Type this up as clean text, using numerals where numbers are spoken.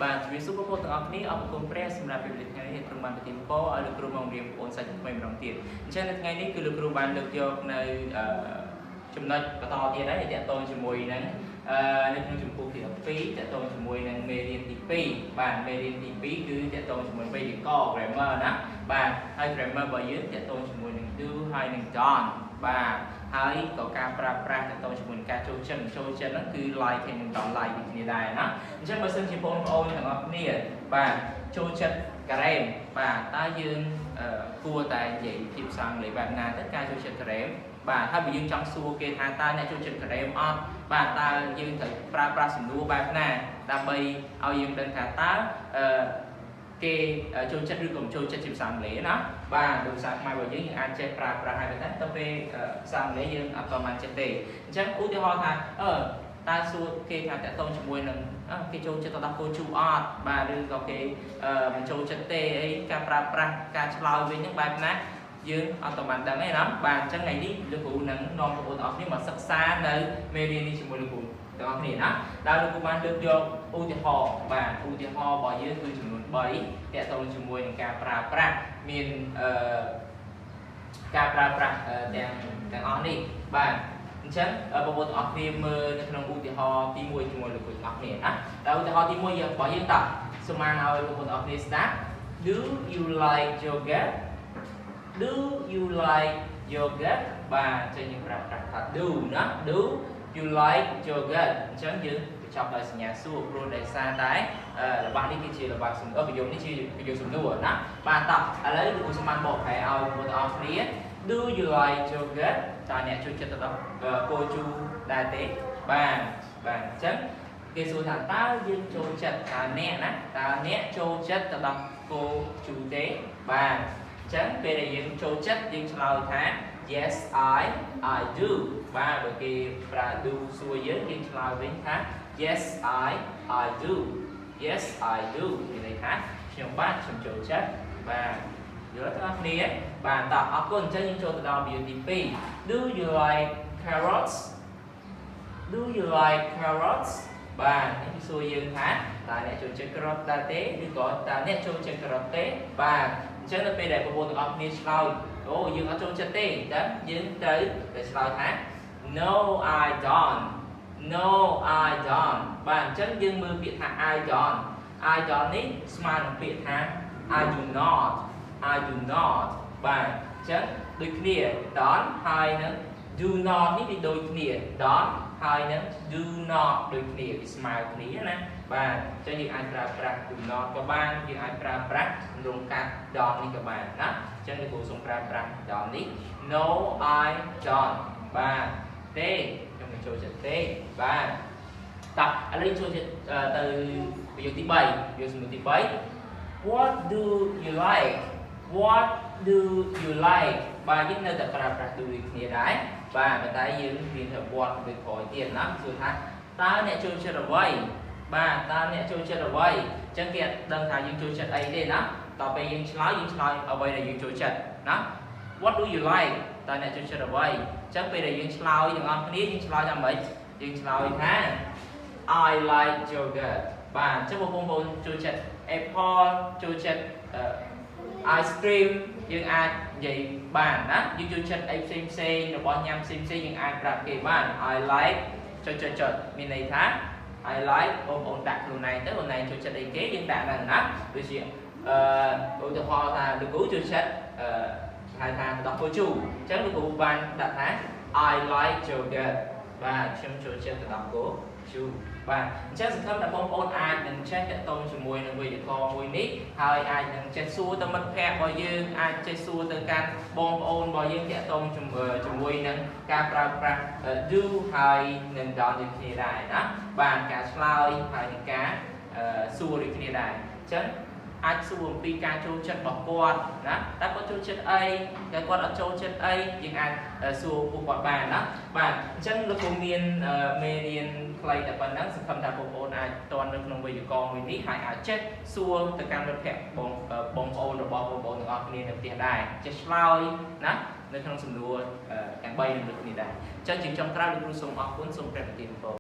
បាទជំរាបសួរបងប្អូនទាំងអស់គ្នាអរគុណព្រះសម្រាប់ពេលវេលាថ្ងៃនេះក្រុមបានប្រទានពរឲ្យលោកគ្រូមករៀនបងប្អូនសាច់ថ្មីម្ដងទៀតអញ្ចឹងនៅថ្ងៃនេះគឺលោកគ្រូបានលើកយកនៅចំណុចបន្តទៀតហើយទាក់ទងជាមួយនឹងនៅក្នុងជំពូកទី12ទាក់ទងជាមួយនឹងមេរៀនទី2បាទមេរៀនទី2គឺទាក់ទងជាមួយវេយ្យាករណ៍ grammar ណាបាទហើយ grammar របស់យើងទាក់ទងជាមួយនឹង do ហើយនឹង don't បាទហើយក៏ការប្រើប្រាស់ទាក់ទងជាមួយនឹងការចូលចិត្តហ្នឹងគឺ like ហើយនឹង don't like ដូចគ្នាដែរណាអញ្ចឹងបើសិនជាបងប្អូនទាំងអស់គ្នាបាទចូលចិត្តការ៉េមបាទតើយើងគួរតែនិយាយភាសាអង់គ្លេសបែបណាទៅការចូលចិត្តការ៉េមបាទហើយបើយើងចង់សួរគេថាតើអ្នកចូលចិត្តការ៉េមអត់បាទតើយើងត្រូវប្រើប្រាស់សំណួរបែបណាដើម្បីឲ្យយើងដឹងថាតើគេចូលចិត្តឬក៏មិនចូលចិត្តជាភាសាអង់គ្លេសណាបាទដោយសារខ្មែររបស់យើងអាចចេះប្រើប្រាស់ហើយតែទៅពេលភាសាអង់គ្លេសយើងអត់ទាន់បានចេះទេអញ្ចឹងឧទាហរណ៍ថាតើសួរគេថាតើតងជាមួយនឹងគេចូលចិត្តទៅដល់គោជូអត់បាទឬក៏គេមិនចូលចិត្តទេអីការប្រើប្រាស់ការឆ្លើយវិញហ្នឹងបែបណាយើងអត់បានដឹងទេណាបាទអញ្ចឹងថ្ងៃនេះលោកគ្រូនឹងនាំបងប្អូនទាំងអស់គ្នាមកសិក្សានៅមេរៀននេះជាមួយលោកគ្រូទាំងអស់គ្នាណាដែលលោកគ្រូបានលើកយកឧទាហរណ៍បាទឧទាហរណ៍របស់យើងគឺចំនួន3ទាក់ទងជាមួយនឹងការប្រើប្រាស់មានការប្រើប្រាស់ទាំងអស់នេះបាទអញ្ចឹងបងប្អូនទាំងអស់គ្នាមើលនៅក្នុងឧទាហរណ៍ទី1ជាមួយលោកគ្រូទាំងអស់គ្នាណាដល់ឧទាហរណ៍ទី1របស់យើងតើសូមឲ្យបងប្អូនទាំងអស់គ្នាស្ដាប់ Do you like yogurt Do you like yogurt បាទអញ្ចឹងយើងប្រើប្រាស់ថា do ណា Do you like yogurt អញ្ចឹងយើងបញ្ចប់ដោយសញ្ញាសួរព្រោះដោយសារតែរបស់នេះគឺជារបស់សំណួរប្រយោគនេះជាប្រយោគសំណួរណាបាទតោះឥឡូវលោកគ្រូសូមបានបកប្រែឲ្យបងប្អូនទាំងអស់គ្នា Do you like yogurt តើអ្នកចូលចិត្តទៅដល់គោជូដែរទេបាទអញ្ចឹងគេសួរថាតើយើងចូលចិត្តតើអ្នកណាតើអ្នកចូលចិត្តទៅដល់គោជូទេបាទអញ្ចឹងពេលដែលយើងចូលចិត្តយើងឆ្លើយថា Yes I do បាទបើគេប្រើ do សួរយើងឆ្លើយវិញថា Yes I do Yes I do មានន័យថាខ្ញុំបាទខ្ញុំចូលចិត្តបាទយល់ទេអ្នកគ្នាបាទតោះអរគុណអញ្ចឹងយើងចូលទៅដល់វីដេអូទី2 Do you like carrots Do you like carrots បាទនេះសួរយើងថាតើអ្នកចូលចិត្តការ៉ុតដែរទេឬក៏តើអ្នកចូលចិត្តការ៉ុតទេបាទអញ្ចឹងនៅពេលដែលបងប្អូនទាំងអស់គ្នាឆ្លើយអូយើងអត់ចូលចិត្តទេអញ្ចឹងយើងត្រូវតែឆ្លើយថា No I don't No I don't បាទអញ្ចឹងយើងមើលពាក្យថា I don't នេះស្មើនឹងពាក្យថា I do not បាទអញ្ចឹងដូចគ្នា don't ហើយនឹង do not នេះវាដូចគ្នា don't ហើយនឹង do not ដូចគ្នាវាស្មើគ្នាណាបាទអញ្ចឹងយើងអាចប្រើប្រាស់ do not ក៏បានយើងអាចប្រើប្រាស់រងកាត់ don't នេះក៏បានណាអញ្ចឹងលោកគ្រូសូមប្រើប្រាស់ don't នេះ No I don't បាទទេខ្ញុំមិនចូលចិត្តទេបាទតោះឥឡូវចូលទៅប្រយោគទី3ប្រយោគសំណួរទី3 What do you like What do you like បាទយើងនៅតែប្រើប្រាស់ do ដូចគ្នាដែរបាទប៉ុន្តែយើងមានថា what ទៅក្រោយទៀតណាគឺថាតើអ្នកចូលចិត្តអ្វីបាទតើអ្នកចូលចិត្តអ្វីអញ្ចឹងគេអត់ដឹងថាយើងចូលចិត្តអីទេណាតទៅពេលយើងឆ្លើយអ្វីដែលយើងចូលចិត្តណា What do you like តើអ្នកចូលចិត្តអ្វីអញ្ចឹងពេលដែលយើងឆ្លើយទាំងអស់គ្នាយើងឆ្លើយថាម៉េចយើងឆ្លើយថា I like yogurt បាទអញ្ចឹងបងប្អូនចូលចិត្ត apple ចូលចិត្ត ice cream យើងអាចនិយាយបានណាយើងចូលចិត្តអីផ្សេងរបស់ញ៉ាំផ្សេងយើងអាចប្រាប់គេបាន I like ចុចមានន័យថា I like បងប្អូនដាក់ខ្លួនឯងទៅខ្លួនឯងចូលចិត្តអីគេយើងដាក់ហ្នឹងណាដូចជាឧទាហរណ៍ថាលោកគ្រូចូលចិត្តហៅថាទឹកដោះគោជូរអញ្ចឹងលោកគ្រូបានដាក់ថា I like yogurt បាទខ្ញុំចូលចិត្តទឹកដោះគោជូរបាទអញ្ចឹងសង្ឃឹមថាបងប្អូនអាចនឹងចេះតាក់ទងជាមួយនឹងវេយ្យាករណ៍មួយនេះហើយអាចនឹងចេះសួរទៅមិត្តភ័ក្តិរបស់យើងអាចចេះសួរទៅកាន់បងប្អូនរបស់យើងតាក់ទងជាមួយនឹងការប្រើប្រាស់ do ហើយនឹង don't ដូចគ្នាដែរណាបាទការឆ្លើយហើយនឹងការសួរដូចគ្នាដែរអញ្ចឹងអាចសួរអំពីការចូលចិត្តរបស់គាត់ណាតើគាត់ចូលចិត្តអីតើគាត់អត់ចូលចិត្តអីយើងអាចសួរពួកគាត់បានណាបាទអញ្ចឹងលោកគ្រូមានមេរៀនខ្លីតែប៉ុណ្ណឹងសង្ឃឹមថាបងប្អូនអាចតន់នៅក្នុងវេយ្យាករណ៍មួយនេះហើយអាចចេះសួរទៅកាន់មិត្តភក្តិបងប្អូនរបស់បងប្អូនទាំងអស់គ្នានៅផ្ទះដែរចេះឆ្លើយណានៅក្នុងសំណួរទាំង3នឹងដូចគ្នាដែរអញ្ចឹងជាចុងក្រោយលោកគ្រូសូមអរគុណសូមព្រះប្រទានពរ